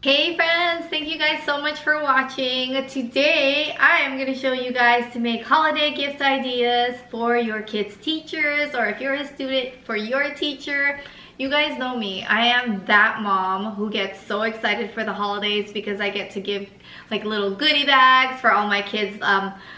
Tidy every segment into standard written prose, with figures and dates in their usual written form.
Hey friends, thank you guys so much for watching. Today I am going to show you guys to make holiday gift ideas for your kids' teachers, or if you're a student, for your teacher. You guys know me. I am that mom who gets so excited for the holidays because I get to give like little goodie bags for all my kids'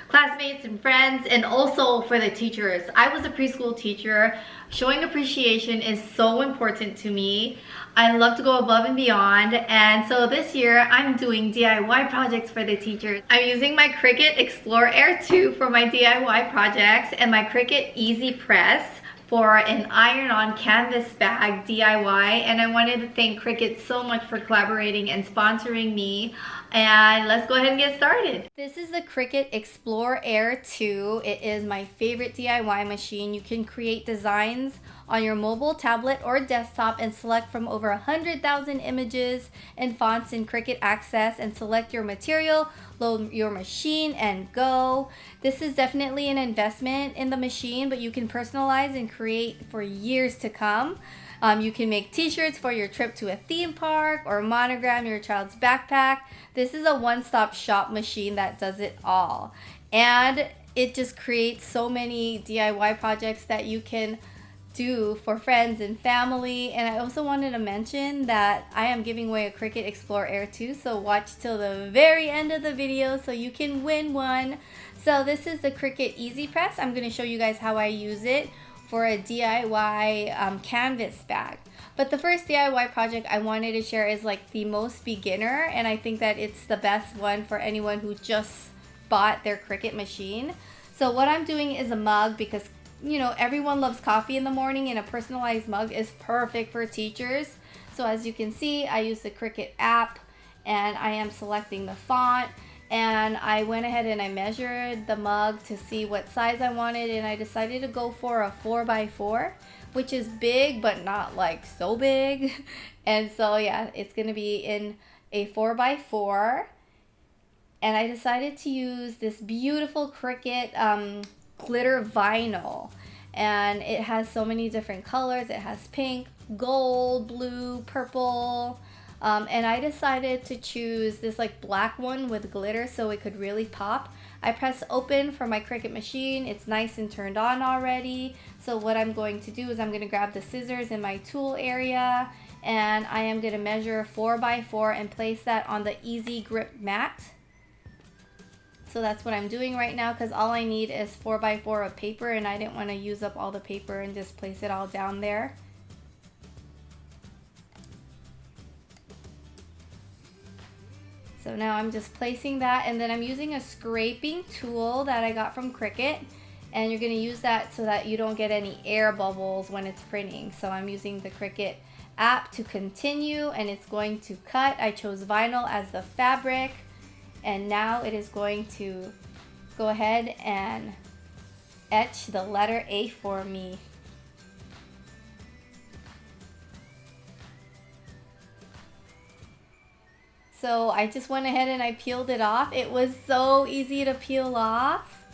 classmates and friends, and also for the teachers. I was a preschool teacher. Showing appreciation is so important to me. I love to go above and beyond, and so this year I'm doing DIY projects for the teachers. I'm using my Cricut Explore Air 2 for my DIY projects and my Cricut Easy Press for an iron-on canvas bag DIY, and I wanted to thank Cricut so much for collaborating and sponsoring me. And let's go ahead and get started. This is the Cricut Explore Air 2. It is my favorite DIY machine. You can create designs on your mobile, tablet, or desktop and select from over 100,000 images and fonts in Cricut Access, and select your material, load your machine, and go. This is definitely an investment in the machine, but you can personalize and create for years to come. You can make t-shirts for your trip to a theme park or monogram your child's backpack. This is a one-stop shop machine that does it all. And it just creates so many DIY projects that you can do for friends and family. And I also wanted to mention that I am giving away a Cricut Explore Air 2, so watch till the very end of the video so you can win one. So this is the Cricut Easy Press. I'm going to show you guys how I use it for a DIY canvas bag. But the first DIY project I wanted to share is like the most beginner, and I think that it's the best one for anyone who just bought their Cricut machine. So what I'm doing is a mug, because you know everyone loves coffee in the morning, and a personalized mug is perfect for teachers. So as you can see, I use the Cricut app, and I am selecting the font. And I went ahead and I measured the mug to see what size I wanted, and I decided to go for a 4x4, which is big but not like so big. And so yeah, it's gonna be in a 4x4. And I decided to use this beautiful Cricut glitter vinyl, and it has so many different colors. It has pink, gold, blue, purple. And I decided to choose this like black one with glitter so it could really pop. I press open for my Cricut machine. It's nice and turned on already. So what I'm going to do is I'm going to grab the scissors in my tool area, and I am going to measure 4x4 and place that on the Easy Grip mat. So that's what I'm doing right now, because all I need is 4x4 of paper, and I didn't want to use up all the paper and just place it all down there. So now I'm just placing that, and then I'm using a scraping tool that I got from Cricut, and you're going to use that so that you don't get any air bubbles when it's printing. So I'm using the Cricut app to continue, and it's going to cut. I chose vinyl as the fabric, and now it is going to go ahead and etch the letter A for me. So I just went ahead and I peeled it off. It was so easy to peel off.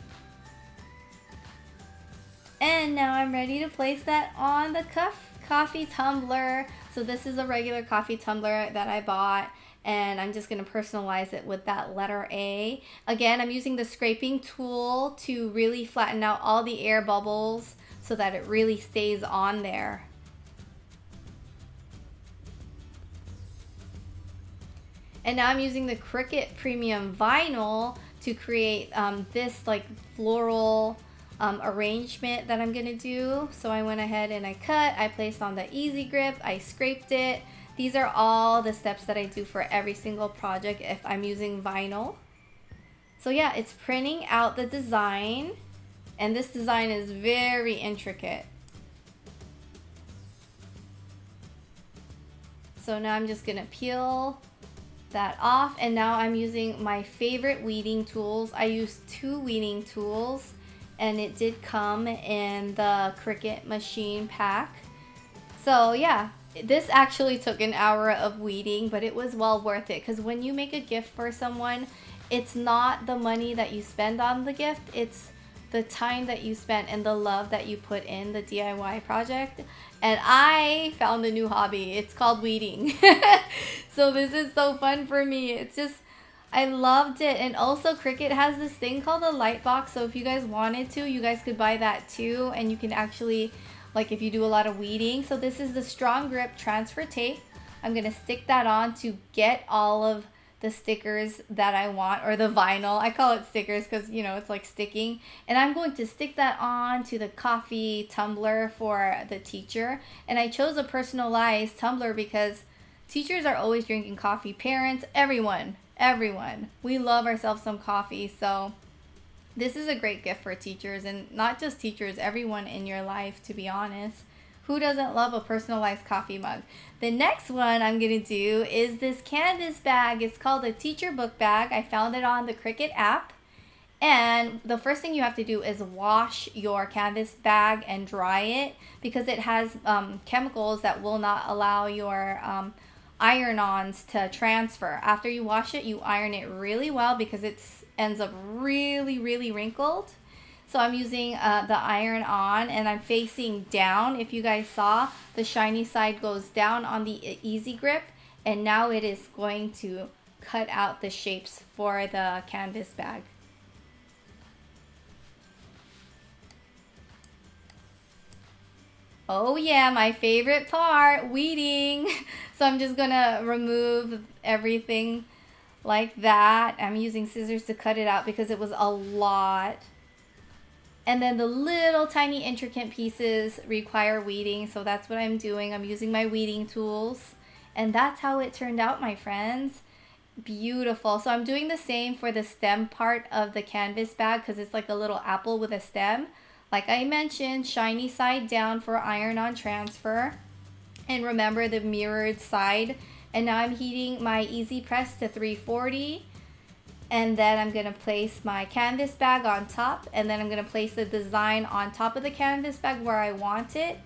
And now I'm ready to place that on the coffee tumbler. So this is a regular coffee tumbler that I bought, and I'm just going to personalize it with that letter A. Again, I'm using the scraping tool to really flatten out all the air bubbles so that it really stays on there. And now I'm using the Cricut Premium Vinyl to create this like floral arrangement that I'm gonna do. So I went ahead and I cut, I placed on the Easy Grip, I scraped it. These are all the steps that I do for every single project if I'm using vinyl. So yeah, it's printing out the design, and this design is very intricate. So now I'm just gonna peel that off, and now I'm using my favorite weeding tools. I used 2 weeding tools, and it did come in the Cricut machine pack. So yeah, this actually took an hour of weeding, but it was well worth it, because when you make a gift for someone, it's not the money that you spend on the gift, it's the time that you spent and the love that you put in the DIY project. And I found a new hobby. It's called weeding. So this is so fun for me. It's just, I loved it. And also Cricut has this thing called a light box. So if you guys wanted to, you guys could buy that too. And you can actually, like if you do a lot of weeding. So this is the strong grip transfer tape. I'm going to stick that on to get all of the stickers that I want, or the vinyl. I call it stickers because, you know, it's like sticking. And I'm going to stick that on to the coffee tumbler for the teacher. And I chose a personalized tumbler because teachers are always drinking coffee. Parents, everyone. We love ourselves some coffee. So this is a great gift for teachers, and not just teachers, everyone in your life, to be honest. Who doesn't love a personalized coffee mug? The next one I'm going to do is this canvas bag. It's called a teacher book bag. I found it on the Cricut app. And the first thing you have to do is wash your canvas bag and dry it, because it has chemicals that will not allow your iron-ons to transfer. After you wash it, you iron it really well because it ends up really, really wrinkled. So I'm using the iron on, and I'm facing down. If you guys saw, the shiny side goes down on the easy grip, and now it is going to cut out the shapes for the canvas bag. Oh yeah, my favorite part, weeding. So I'm just gonna remove everything like that. I'm using scissors to cut it out because it was a lot. And then the little tiny intricate pieces require weeding, so that's what I'm doing. I'm using my weeding tools, and that's how it turned out, my friends. Beautiful. So I'm doing the same for the stem part of the canvas bag because it's like a little apple with a stem. Like I mentioned, shiny side down for iron-on transfer. And remember the mirrored side. And now I'm heating my easy press to 340. And then I'm going to place my canvas bag on top, and then I'm going to place the design on top of the canvas bag where I want it.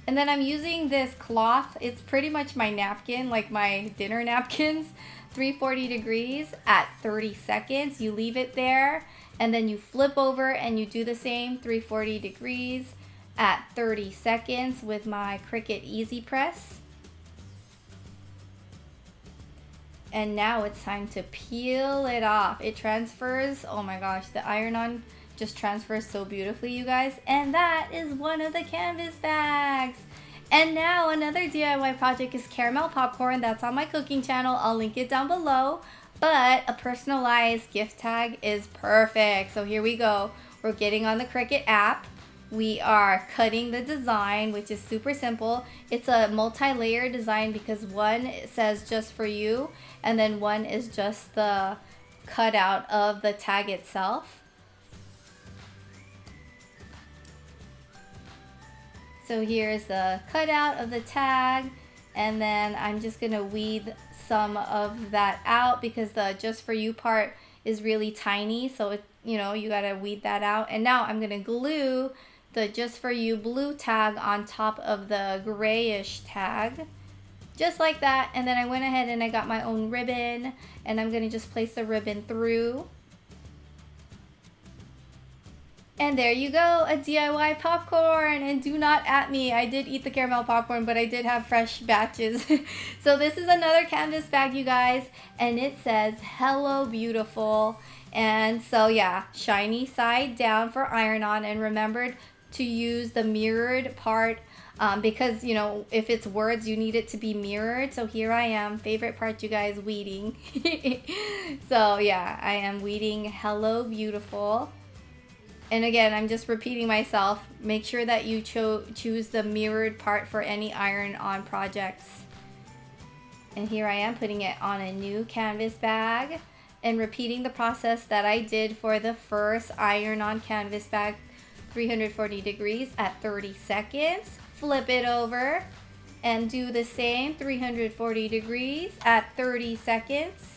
And then I'm using this cloth. It's pretty much my napkin, like my dinner napkins, 340 degrees at 30 seconds. You leave it there, and then you flip over and you do the same 340 degrees at 30 seconds with my Cricut Easy Press. And now it's time to peel it off. It transfers, oh my gosh, the iron-on just transfers so beautifully, you guys. And that is one of the canvas bags. And now another DIY project is caramel popcorn. That's on my cooking channel. I'll link it down below. But a personalized gift tag is perfect. So here we go. We're getting on the Cricut app. We are cutting the design, which is super simple. It's a multi-layer design because one says just for you, and then one is just the cutout of the tag itself. So here's the cutout of the tag, and then I'm just gonna weed some of that out because the just for you part is really tiny, so it, you know, you gotta weed that out. And now I'm gonna glue the just for you blue tag on top of the grayish tag, just like that. And then I went ahead and I got my own ribbon, and I'm gonna just place the ribbon through. And there you go, a DIY popcorn. And do not at me, I did eat the caramel popcorn, but I did have fresh batches. So this is another canvas bag, you guys, and it says hello beautiful. And so yeah, shiny side down for iron-on, and remembered to use the mirrored part because, you know, if it's words, you need it to be mirrored. So here I am, favorite part, you guys, weeding. So yeah, I am weeding hello beautiful. And again, I'm just repeating myself. Make sure that you choose the mirrored part for any iron-on projects. And here I am putting it on a new canvas bag and repeating the process that I did for the first iron-on canvas bag, 340 degrees at 30 seconds. Flip it over and do the same 340 degrees at 30 seconds.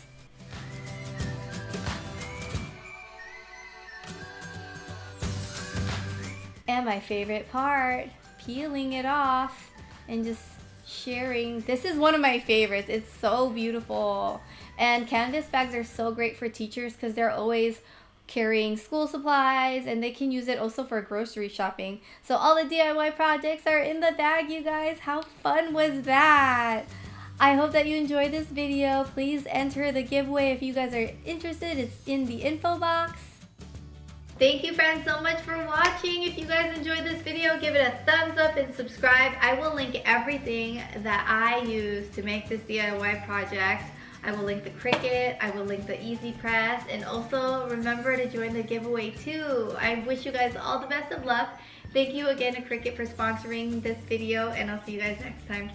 And my favorite part, peeling it off and just sharing. This is one of my favorites. It's so beautiful. And canvas bags are so great for teachers because they're always carrying school supplies, and they can use it also for grocery shopping. So all the DIY projects are in the bag, you guys. How fun was that? I hope that you enjoyed this video. Please enter the giveaway if you guys are interested. It's in the info box. Thank you friends so much for watching. If you guys enjoyed this video, give it a thumbs up and subscribe. I will link everything that I use to make this DIY project. I will link the Cricut, I will link the Easy Press, and also remember to join the giveaway too. I wish you guys all the best of luck. Thank you again to Cricut for sponsoring this video, and I'll see you guys next time.